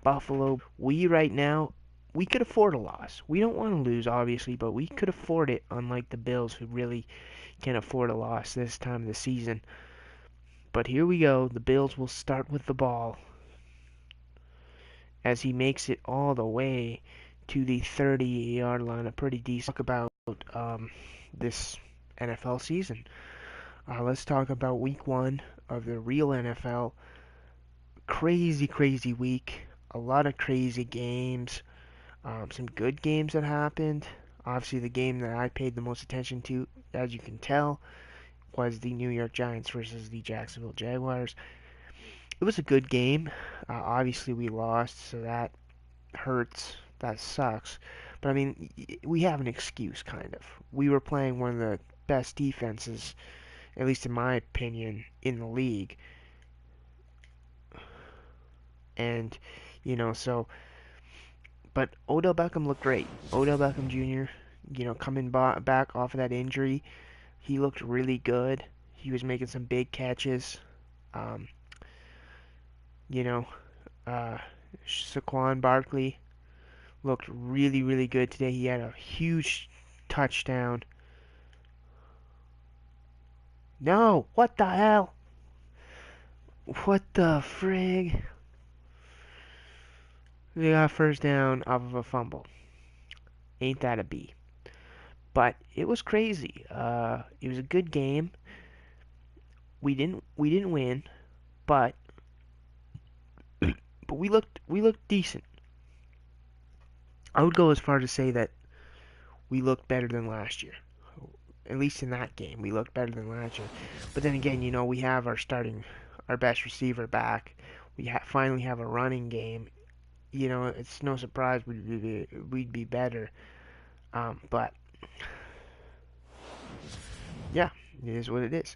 Buffalo. We right now, we could afford a loss. We don't want to lose, obviously, but we could afford it, unlike the Bills, who really can't afford a loss this time of the season. But here we go. The Bills will start with the ball as he makes it all the way to the 30-yard line. A pretty decent talk about this NFL season. Let's talk about week one of the real NFL. Crazy, crazy week. A lot of crazy games. Some good games that happened. Obviously, the game that I paid the most attention to, as you can tell, was the New York Giants versus the Jacksonville Jaguars. It was a good game. Obviously, we lost, so that hurts. That sucks. But I mean, we have an excuse, kind of. We were playing one of the best defenses, at least in my opinion, in the league. And, so. But Odell Beckham looked great. Odell Beckham Jr., coming back off of that injury, he looked really good. He was making some big catches. Um, you know, uh, Saquon Barkley looked really, really good today. He had a huge touchdown. No, what the hell? What the frig? They got first down off of a fumble. Ain't that a B? But it was crazy. It was a good game. We didn't win, but we looked decent. I would go as far to say that we looked better than last year. At least in that game, we looked better than last year. But then again, we have our best receiver back. We finally have a running game. It's no surprise we'd be better. But yeah, it is what it is.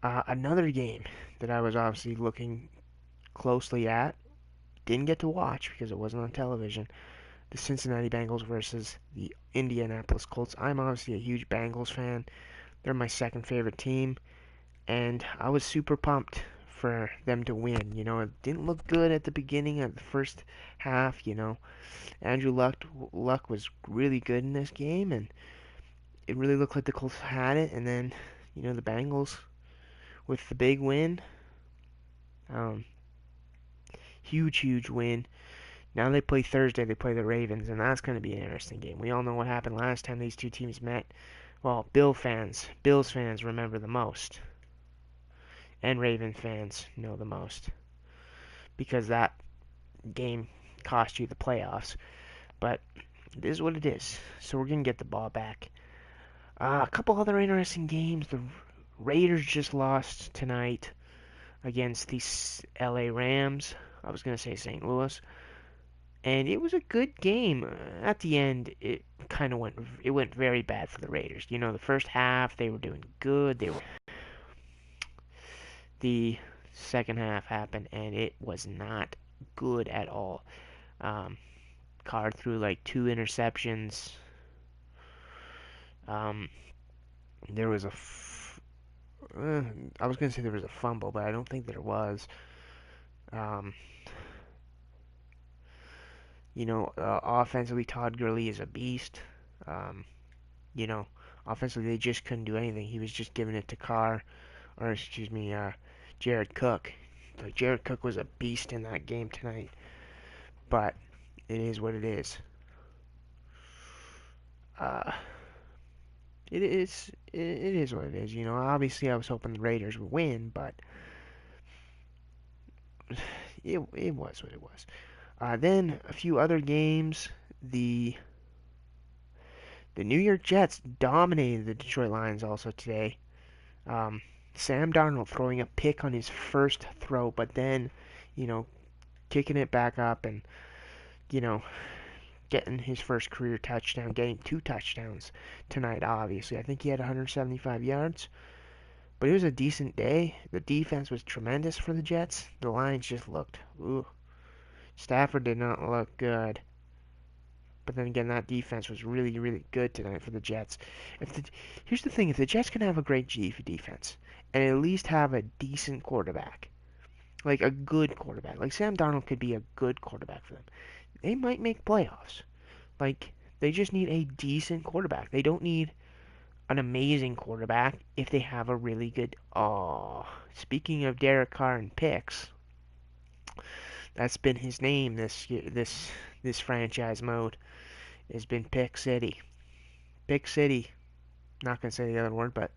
Another game that I was obviously looking closely at, didn't get to watch because it wasn't on television. The Cincinnati Bengals versus the Indianapolis Colts. I'm obviously a huge Bengals fan. They're my second favorite team, and I was super pumped for them to win. It didn't look good at the beginning of the first half. Andrew Luck was really good in this game, and it really looked like the Colts had it. And then, the Bengals with the big win. Um, Huge, huge win. Now they play Thursday. They play the Ravens, and that's going to be an interesting game. We all know what happened last time these two teams met. Well, Bills fans remember the most, and Raven fans know the most because that game cost you the playoffs. But it is what it is. So we're going to get the ball back. A couple other interesting games. The Raiders just lost tonight against the LA Rams. I was going to say St. Louis. And it was a good game. At the end, it went very bad for the Raiders. The first half they were doing good. The second half happened and it was not good at all. Um, Carr threw like two interceptions. Um, there was I was gonna say there was a fumble, but I don't think there was. Um, Offensively, Todd Gurley is a beast. Um, you know, Offensively, they just couldn't do anything. He was just giving it to Carr, or excuse me, Jared Cook. Like Jared Cook was a beast in that game tonight. But it is what it is. Uh, it is what it is. Obviously, I was hoping the Raiders would win, but it was what it was. Then a few other games. The New York Jets dominated the Detroit Lions also today. Um, Sam Darnold throwing a pick on his first throw, but then, you know, kicking it back up and, you know, getting his first career touchdown, getting two touchdowns tonight, obviously. I think he had 175 yards, but it was a decent day. The defense was tremendous for the Jets. The Lions just looked, ooh. Stafford did not look good. But then again, that defense was really, really good tonight for the Jets. Here's the thing: if the Jets can have a great defense and at least have a decent quarterback, Like a good quarterback. Like Sam Darnold could be a good quarterback for them. They might make playoffs. Like they just need a decent quarterback. They don't need an amazing quarterback if they have a really good. Oh, speaking of Derek Carr and picks, that's been his name this franchise mode has been Pick City. Pick City. Not gonna say the other word, but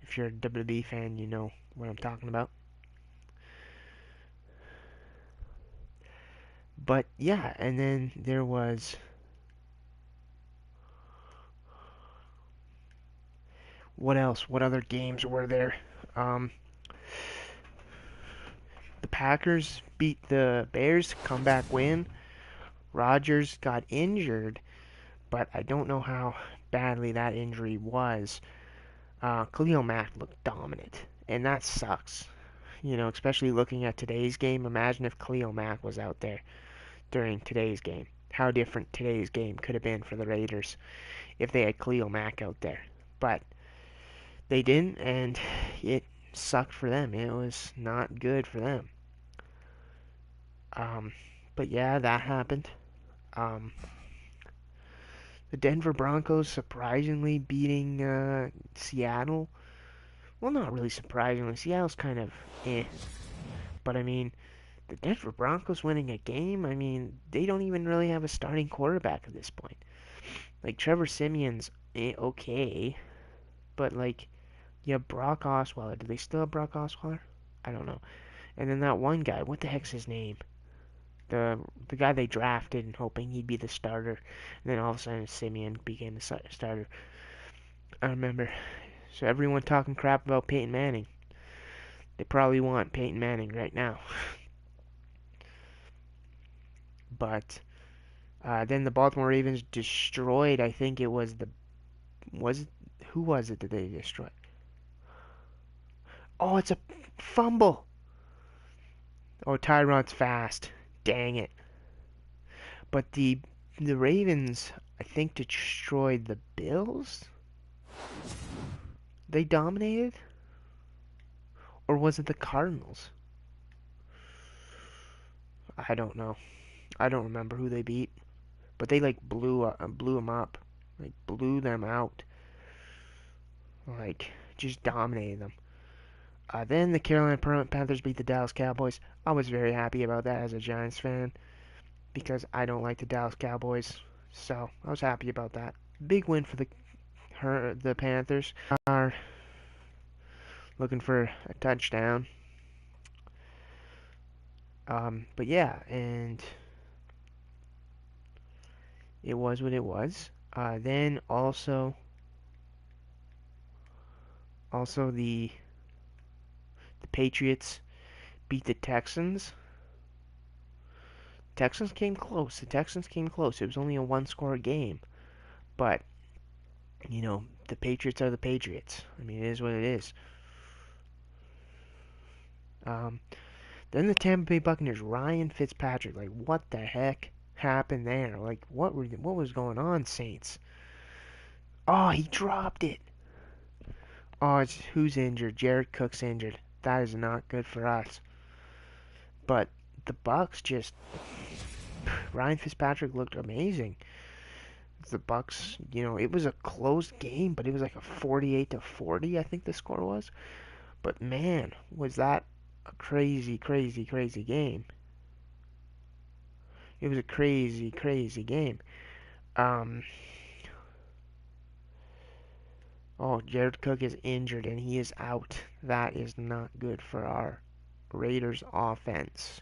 if you're a WWE fan, you know what I'm talking about. But yeah, and then there was what else? What other games were there? Um, the Packers beat the Bears, comeback win. Rodgers got injured, but I don't know how badly that injury was. Khalil Mack looked dominant, and that sucks. You know, especially looking at today's game. Imagine if Khalil Mack was out there during today's game. How different today's game could have been for the Raiders if they had Khalil Mack out there. But they didn't, and it sucked for them. It was not good for them. Um, but yeah, that happened. Um, the Denver Broncos surprisingly beating Seattle. Well, not really surprisingly. Seattle's kind of eh. But I mean, the Denver Broncos winning a game, I mean, they don't even really have a starting quarterback at this point. Like, Trevor Simeon's okay, but like, you have Brock Osweiler. Do they still have Brock Osweiler? I don't know. And then that one guy, what the heck's his name? The guy they drafted and hoping he'd be the starter, and then all of a sudden Simeon became the starter. I remember. So everyone talking crap about Peyton Manning. They probably want Peyton Manning right now. But then the Baltimore Ravens destroyed. I think it was the was it, who was it that they destroyed? Oh, it's a fumble. Oh, Tyrod's fast. Dang it. But the Ravens, I think, destroyed the Bills. They dominated, or was it the Cardinals? I don't know. I don't remember who they beat, but they like blew them up, like blew them out, like just dominated them. Then the Carolina Panthers beat the Dallas Cowboys. I was very happy about that as a Giants fan because I don't like the Dallas Cowboys, so I was happy about that. Big win for the Panthers. Are looking for a touchdown. But yeah, and it was what it was. Then also the Patriots beat the Texans. Texans came close. The Texans came close. It was only a one-score game, but you know the Patriots are the Patriots. I mean, it is what it is. Um, then the Tampa Bay Buccaneers, Ryan Fitzpatrick. Like, what the heck happened there? Like, what was going on, Saints? Oh, he dropped it. Oh, who's injured? Jared Cook's injured. That is not good for us. But the Bucks just Ryan Fitzpatrick looked amazing. The Bucks, you know, it was a close game, but it was like a 48-40, I think the score was. But man, was that a crazy, crazy, crazy game. It was a crazy, crazy game. Um, oh, Jared Cook is injured and he is out. That is not good for our Raiders offense.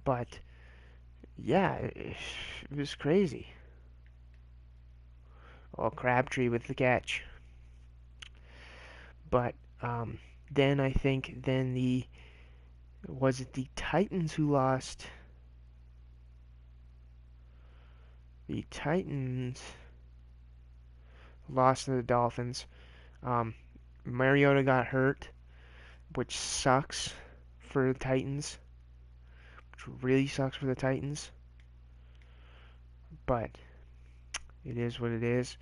But yeah, it was crazy. Oh, Crabtree with the catch. But then I think then the was it the Titans who lost? The Titans lost to the Dolphins. Um, Mariota got hurt, which sucks for the Titans. Which really sucks for the Titans. But it is what it is.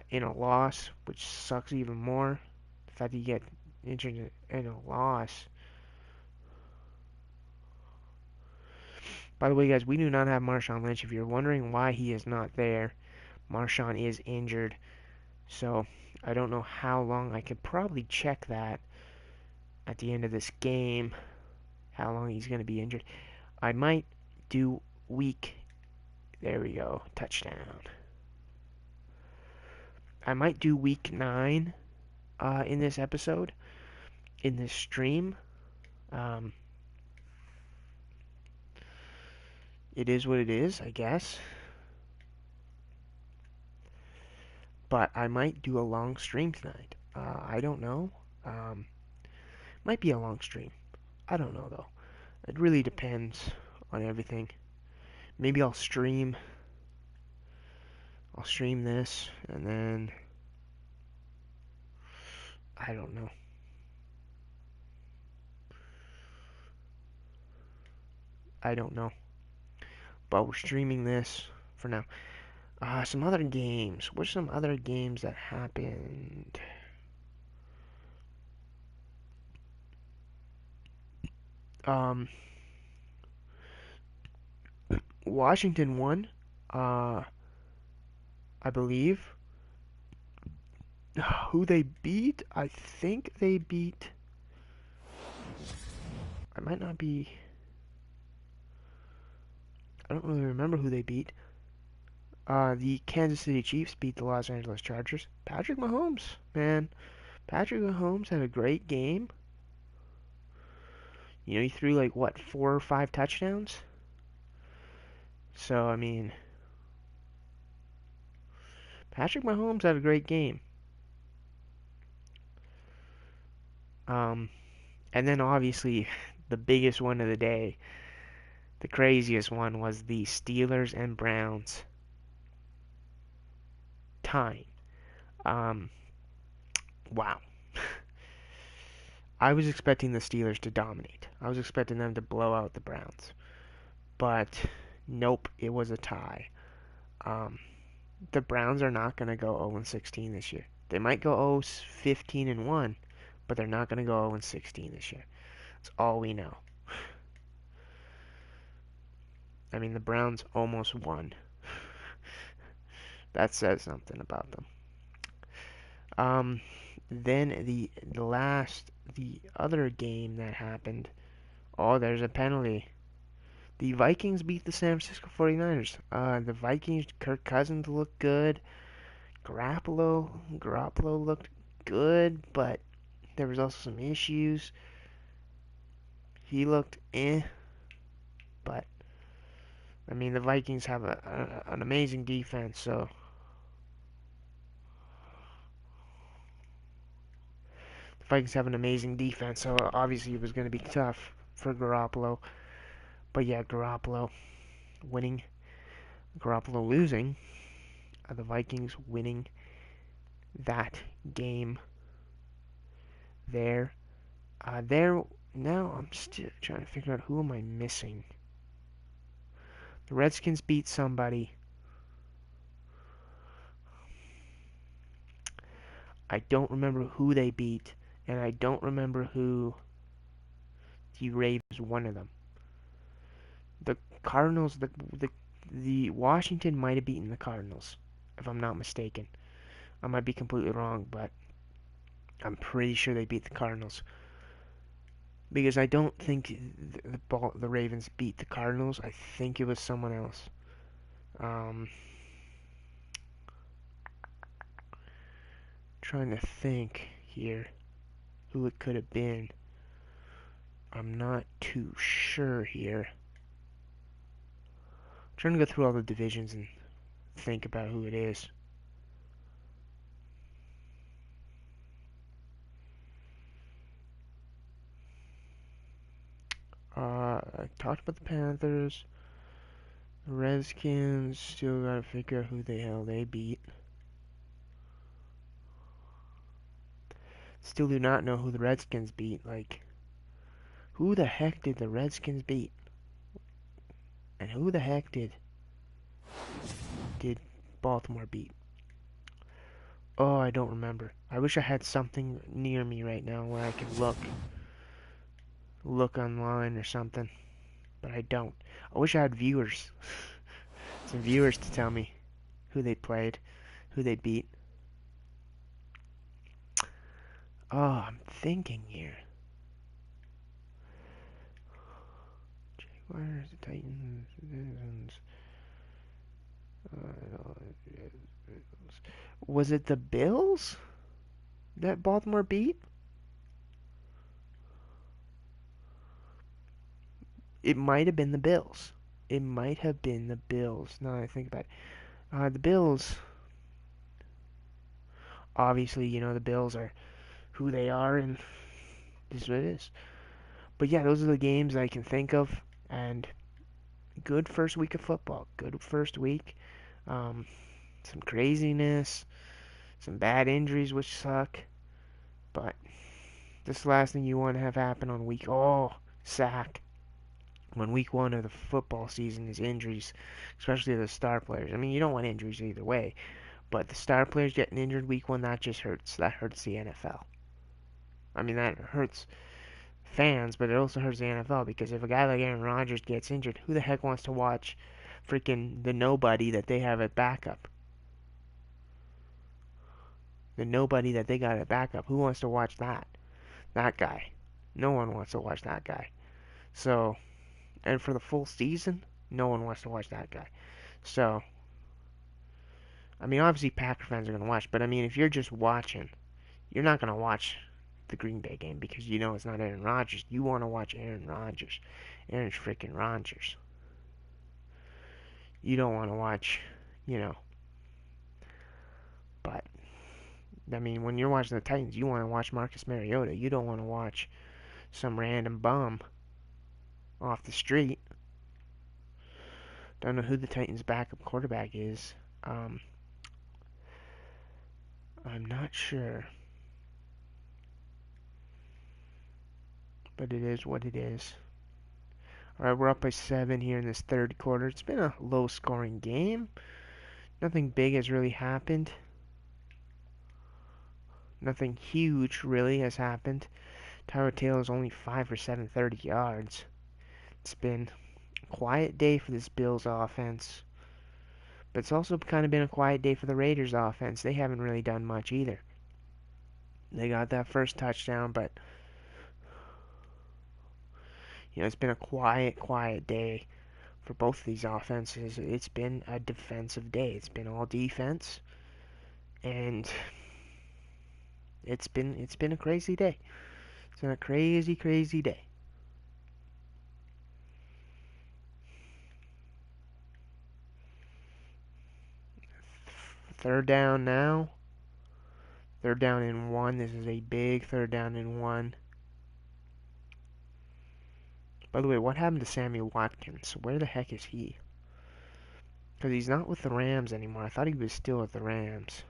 In a loss, which sucks even more. The fact that you get injured and a loss. By the way, guys, we do not have Marshawn Lynch. If you're wondering why he is not there, Marshawn is injured. So I don't know how long. I could probably check that at the end of this game, how long he's going to be injured. I might do week. There we go. Touchdown. I might do week 9 in this episode, in this stream. Um, it is what it is, I guess. But I might do a long stream tonight. I don't know. Um, might be a long stream. I don't know though. It really depends on everything. Maybe I'll stream. I'll stream this and then I don't know. I don't know. But we're streaming this for now. Some other games. What's some other games that happened? Um, Washington won. Uh, I believe. Who they beat? I think they beat. I might not be. I don't really remember who they beat. The Kansas City Chiefs beat the Los Angeles Chargers. Patrick Mahomes, man. Patrick Mahomes had a great game. You know, he threw like, what, 4 or 5 touchdowns? So, I mean, Patrick Mahomes had a great game. Um, and then obviously, the biggest one of the day, the craziest one was the Steelers and Browns tying. Um, wow. I was expecting the Steelers to dominate. I was expecting them to blow out the Browns. But nope, it was a tie. Um, the Browns are not going to go 0-16 this year. They might go 0-15-1, but they're not going to go 0-16 this year. That's all we know. I mean, the Browns almost won. That says something about them. Then the other game that happened. Oh, there's a penalty. The Vikings beat the San Francisco 49ers. The Vikings, Kirk Cousins looked good. Garoppolo looked good, but there was also some issues. He looked but I mean the Vikings have an amazing defense, so the Vikings have an amazing defense, so obviously it was going to be tough for Garoppolo. But yeah, Garoppolo winning, Garoppolo losing, the Vikings winning that game there. There now I'm still trying to figure out who am I missing. The Redskins beat somebody. I don't remember who they beat, and I don't remember who the Ravens one of them. The Cardinals, the Washington might have beaten the Cardinals, if I'm not mistaken. I might be completely wrong, but I'm pretty sure they beat the Cardinals because I don't think the Ravens beat the Cardinals. I think it was someone else. Um, trying to think here who it could have been. I'm not too sure here. I'm trying to go through all the divisions and think about who it is. I talked about the Panthers. The Redskins, still gotta figure out who the hell they beat. Still do not know who the Redskins beat. Like, who the heck did the Redskins beat? And who the heck did Baltimore beat? Oh, I don't remember. I wish I had something near me right now where I could look online or something, but I don't. I wish I had viewers, some viewers to tell me who they played, who they beat. Oh, I'm thinking here. Jaguars, the Titans, was it the Bills that Baltimore beat? It might have been the Bills. It might have been the Bills. Now that I think about it. The Bills, obviously, the Bills are who they are, and this is what it is. But yeah, those are the games I can think of, and good first week of football. Good first week. Um, some craziness, some bad injuries, which suck. But this is the last thing you want to have happen on week. Oh, sack. When week one of the football season is injuries, especially the star players. I mean, you don't want injuries either way, but the star players getting injured week one, that just hurts. That hurts the NFL. I mean, that hurts fans, but it also hurts the NFL because if a guy like Aaron Rodgers gets injured, who the heck wants to watch freaking the nobody that they have at backup? The nobody that they got at backup. Who wants to watch that? That guy. No one wants to watch that guy. So, and for the full season, no one wants to watch that guy. So, I mean, obviously Packer fans are going to watch, but I mean, if you're just watching, you're not going to watch the Green Bay game because you know it's not Aaron Rodgers. You want to watch Aaron Rodgers. Aaron's freaking Rodgers. You don't want to watch, you know, but I mean, when you're watching the Titans, you want to watch Marcus Mariota. You don't want to watch some random bum off the street. Don't know who the Titans' backup quarterback is. Um, I'm not sure, but it is what it is. All right, we're up by 7 here in this third quarter. It's been a low-scoring game. Nothing big has really happened. Nothing huge really has happened. Tyrod Taylor's only 5 for 730 yards. It's been a quiet day for this Bills offense. But it's also kind of been a quiet day for the Raiders offense. They haven't really done much either. They got that first touchdown, but it's been a quiet day for both of these offenses. It's been a defensive day. It's been all defense, and it's been a crazy day. It's been a crazy day. Third down now. Third down and 1. This is a big third down and 1. By the way, what happened to Sammy Watkins? Where the heck is he? Because he's not with the Rams anymore. I thought he was still with the Rams.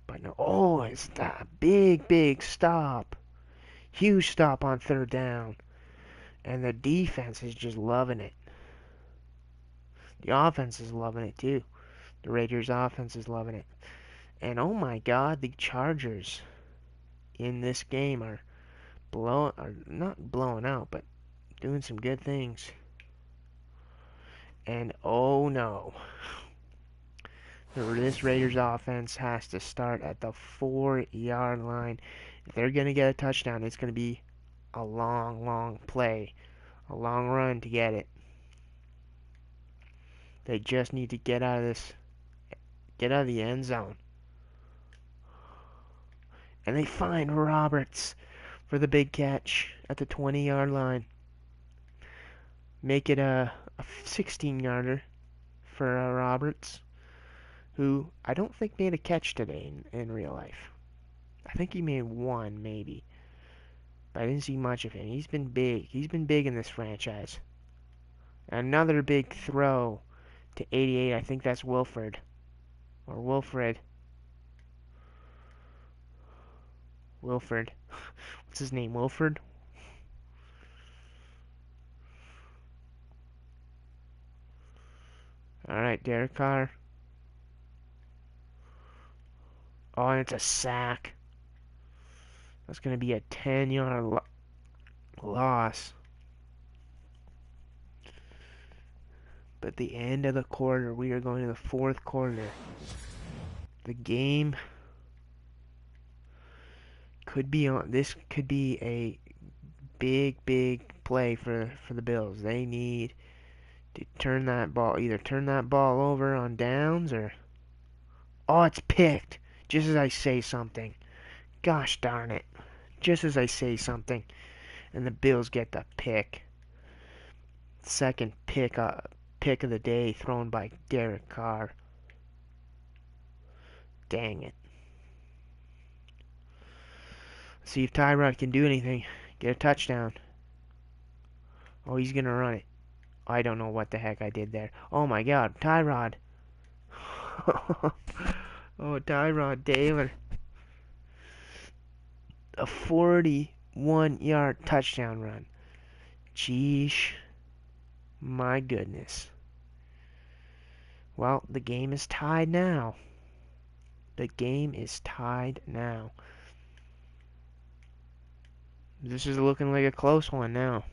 But no. Oh, it's that big stop. Huge stop on third down. And the defense is just loving it. The offense is loving it too. The Raiders offense is loving it. And oh my god, the Chargers in this game are not blowing out, but doing some good things. And oh no. This Raiders offense has to start at the 4-yard line. If they're going to get a touchdown, it's going to be a long play, a long run to get it. They just need to get out of the end zone. And they find Roberts for the big catch at the 20-yard line. Make it a 16-yarder for Roberts, who I don't think made a catch today in real life. I think he made one, maybe. But I didn't see much of him. He's been big. He's been big in this franchise. Another big throw to 88. I think that's Wilford. Or Wilfred. Wilford. What's his name? Wilford? Alright, Derek Carr. Oh, and it's a sack. That's going to be a 10-yard loss. But at the end of the quarter, we are going to the fourth quarter. The game could be on. This could be a big play for the Bills. They need to turn that ball, either turn that ball over on downs or, oh, it's picked just as I say something. Gosh darn it. Just as I say something, and the Bills get the pick. Second pick of the day thrown by Derek Carr. Dang it. See if Tyrod can do anything. Get a touchdown. Oh, he's gonna run it. I don't know what the heck I did there. Oh my god, Tyrod. Oh, Tyrod Taylor. A 41-yard touchdown run. Jeesh. My goodness. Well, the game is tied now. The game is tied now. This is looking like a close one now.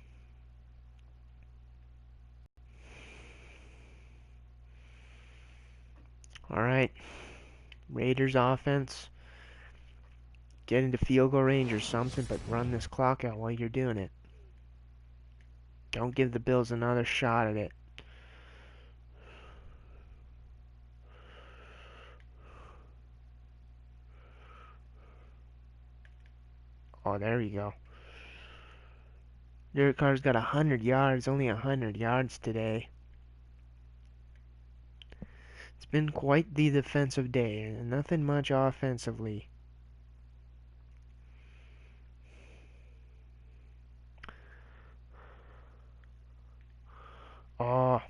Alright. Raiders offense. Get into field goal range or something, but run this clock out while you're doing it. Don't give the Bills another shot at it. Oh, there you go. Derek Carr's got 100 yards, only 100 yards today. It's been quite the defensive day, and nothing much offensively. Oh,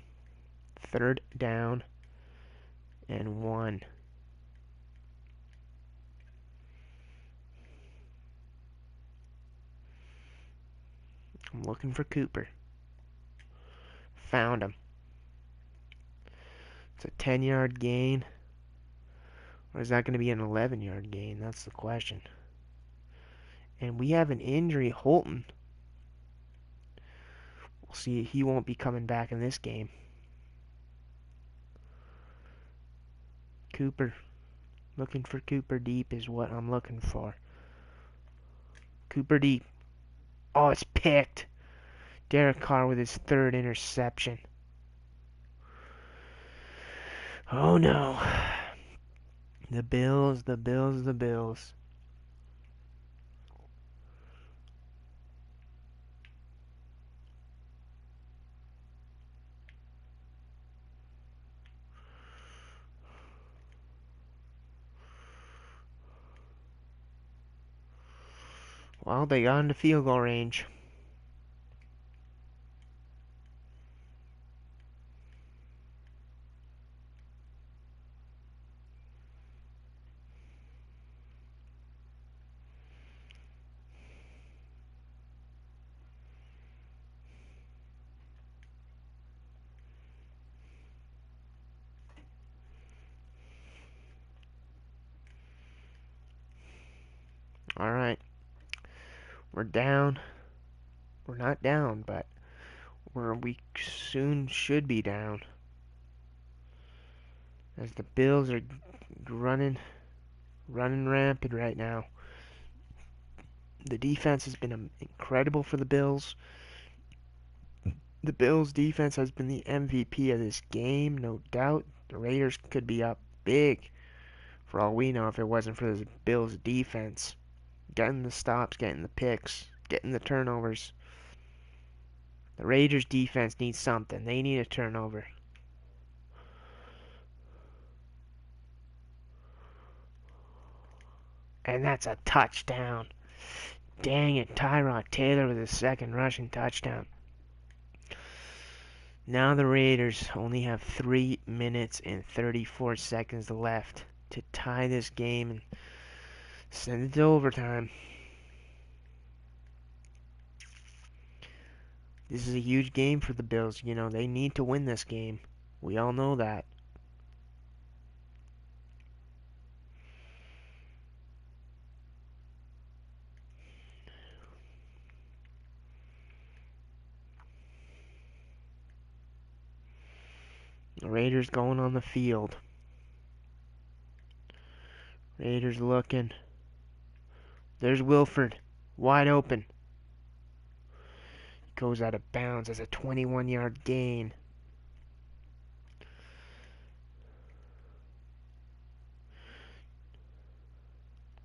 third down and 1. I'm looking for Cooper. Found him. It's a 10-yard gain. Or is that going to be an 11-yard gain? That's the question. And we have an injury, Holton. We'll see. He won't be coming back in this game. Cooper. Looking for Cooper deep is what I'm looking for. Cooper deep. Oh, it's picked. Derek Carr with his third interception. Oh no. The Bills, the Bills, the Bills. Well, they got into field goal range. Alright. We're down. We're not down, but we soon should be down. As the Bills are running rampant right now. The defense has been incredible for the Bills. The Bills' defense has been the MVP of this game, no doubt. The Raiders could be up big, for all we know, if it wasn't for the Bills' defense. Getting the stops, getting the picks, getting the turnovers. The Raiders' defense needs something. They need a turnover. And that's a touchdown. Dang it, Tyrod Taylor with his second rushing touchdown. Now the Raiders only have 3 minutes and 34 seconds left to tie this game and send it to overtime. This is a huge game for the Bills. You know, they need to win this game. We all know that. The Raiders going on the field. Raiders looking. There's Wilford. Wide open. Goes out of bounds as a 21-yard gain.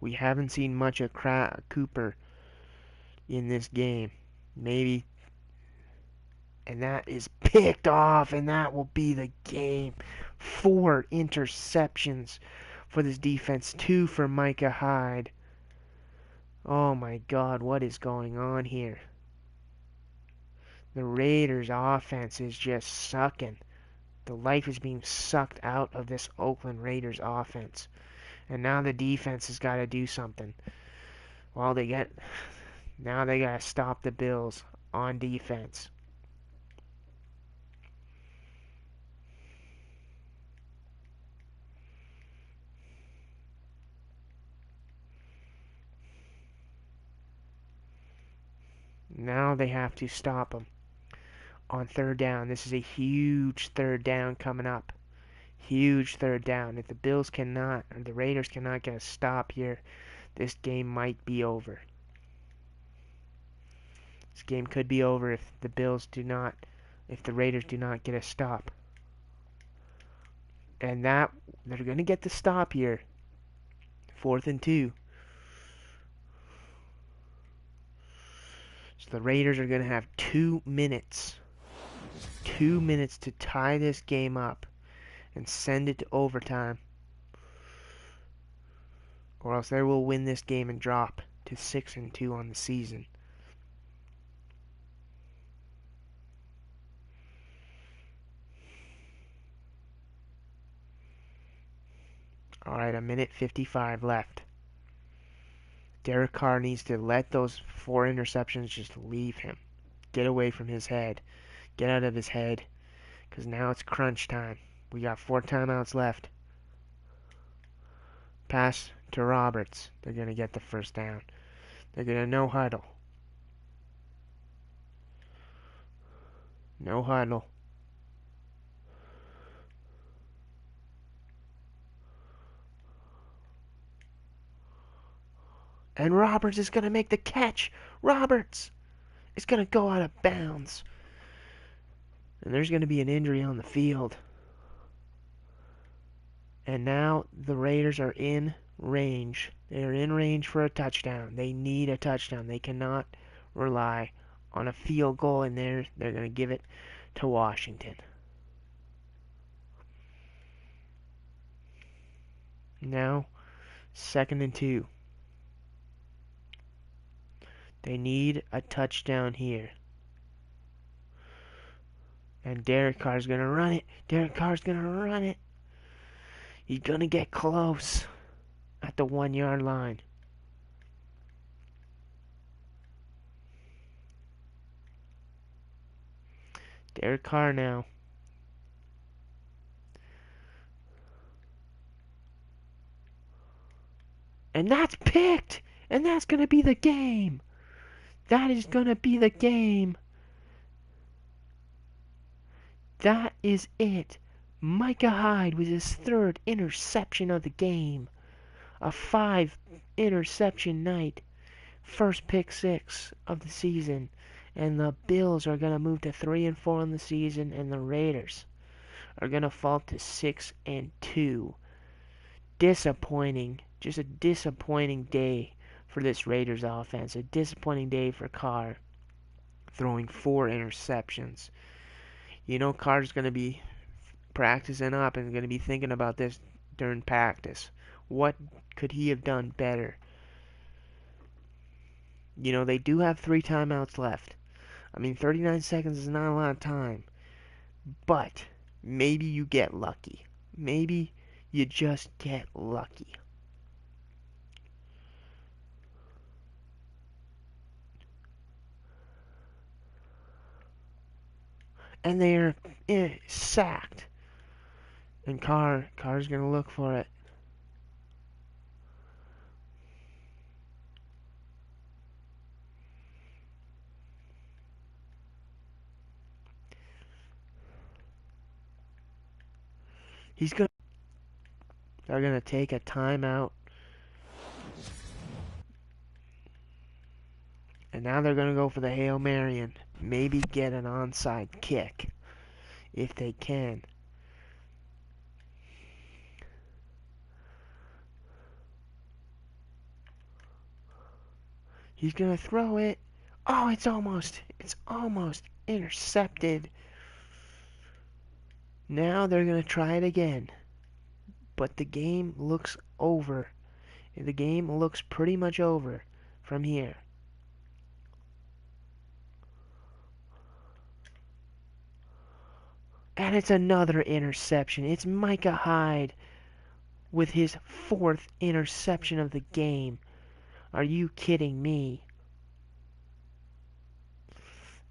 We haven't seen much of Cooper in this game. Maybe. And that is picked off, and that will be the game. 4 interceptions for this defense. 2 for Micah Hyde. Oh my God, what is going on here? The Raiders' offense is just sucking. The life is being sucked out of this Oakland Raiders offense. And now the defense has got to do something. Well, now they got to stop the Bills on defense. Now they have to stop them on third down. This is a huge third down coming up. Huge third down. If the Bills cannot, or the Raiders cannot get a stop here, this game might be over. This game could be over if the Raiders do not get a stop. And they're going to get the stop here. 4th and 2. So the Raiders are going to have 2 minutes. 2 minutes to tie this game up and send it to overtime. Or else they will win this game and drop to 6 and 2 on the season. Alright, 1:55 left. Derek Carr needs to let those 4 interceptions just leave him. Get away from his head. Get out of his head. Because now it's crunch time. We got 4 timeouts left. Pass to Roberts. They're going to get the first down. They're going to no huddle. No huddle. And Roberts is going to make the catch. Roberts is going to go out of bounds. And there's going to be an injury on the field. And now the Raiders are in range. They are in range for a touchdown. They need a touchdown. They cannot rely on a field goal, and they're going to give it to Washington. Now, 2nd and 2. They need a touchdown here. And Derek Carr's going to run it. Derek Carr's going to run it. He's going to get close at the 1-yard line. Derek Carr now. And that's picked! And that's going to be the game. That is going to be the game. That is it. Micah Hyde with his 3rd interception of the game. A 5-interception night. First pick 6 of the season. And the Bills are going to move to 3 and 4 in the season. And the Raiders are going to fall to 6 and 2. Disappointing. Just a disappointing day for this Raiders offense. A disappointing day for Carr, throwing 4 interceptions. You know Carr's going to be practicing up and going to be thinking about this during practice. What could he have done better? You know, they do have 3 timeouts left. I mean, 39 seconds is not a lot of time. But maybe you get lucky. Maybe you just get lucky. And they're sacked. And Carr's going to look for it. He's gonna. They're gonna take a timeout, and now they're gonna go for the Hail Mary and maybe get an onside kick if they can. He's gonna throw it. Oh, it's almost intercepted. Now they're gonna try it again. But the game looks over. The game looks pretty much over from here. And it's another interception. It's Micah Hyde with his 4th interception of the game. Are you kidding me?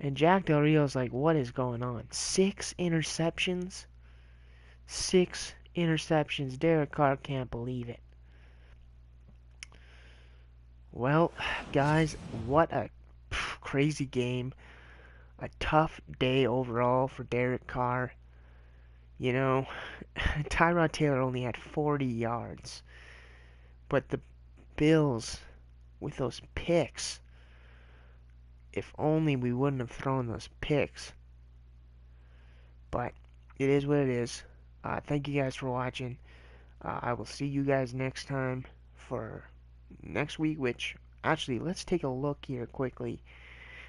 And Jack Del Rio's like, what is going on? 6 interceptions? 6 interceptions. Derek Carr can't believe it. Well, guys, what a crazy game. A tough day overall for Derek Carr. You know, Tyrod Taylor only had 40 yards. But the Bills, with those picks, if only we wouldn't have thrown those picks. But it is what it is. Thank you guys for watching. I will see you guys next time for next week, which, actually, let's take a look here quickly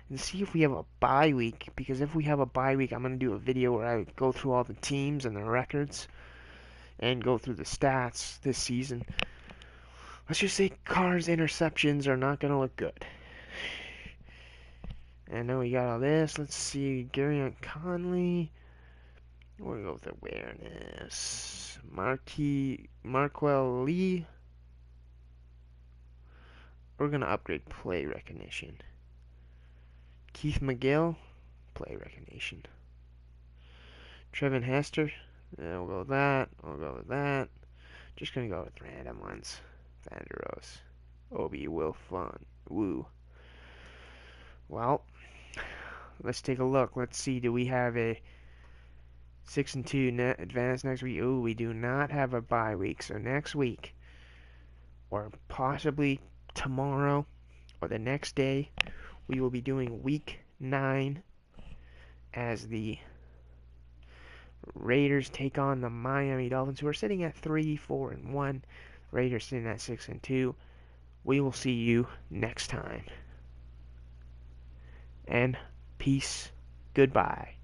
and see if we have a bye week, because if we have a bye week, I'm going to do a video where I go through all the teams and their records and go through the stats this season. Let's just say Carr's interceptions are not going to look good. And then we got all this. Let's see, Gary Conley. We'll go with awareness. Marquell Lee. We're going to upgrade play recognition. Keith McGill, play recognition. Trevin Hester, yeah, we'll go with that. We'll go with that. Just gonna go with random ones. Vanderos, Obi, Will Fun, Woo. Well, let's take a look. Let's see. Do we have a 6-2 net advance next week? Ooh, we do not have a bye week. So next week, or possibly tomorrow, or the next day, we will be doing week 9 as the Raiders take on the Miami Dolphins, who are sitting at 3-4-1. Raiders sitting at 6-2. We will see you next time. And peace. Goodbye.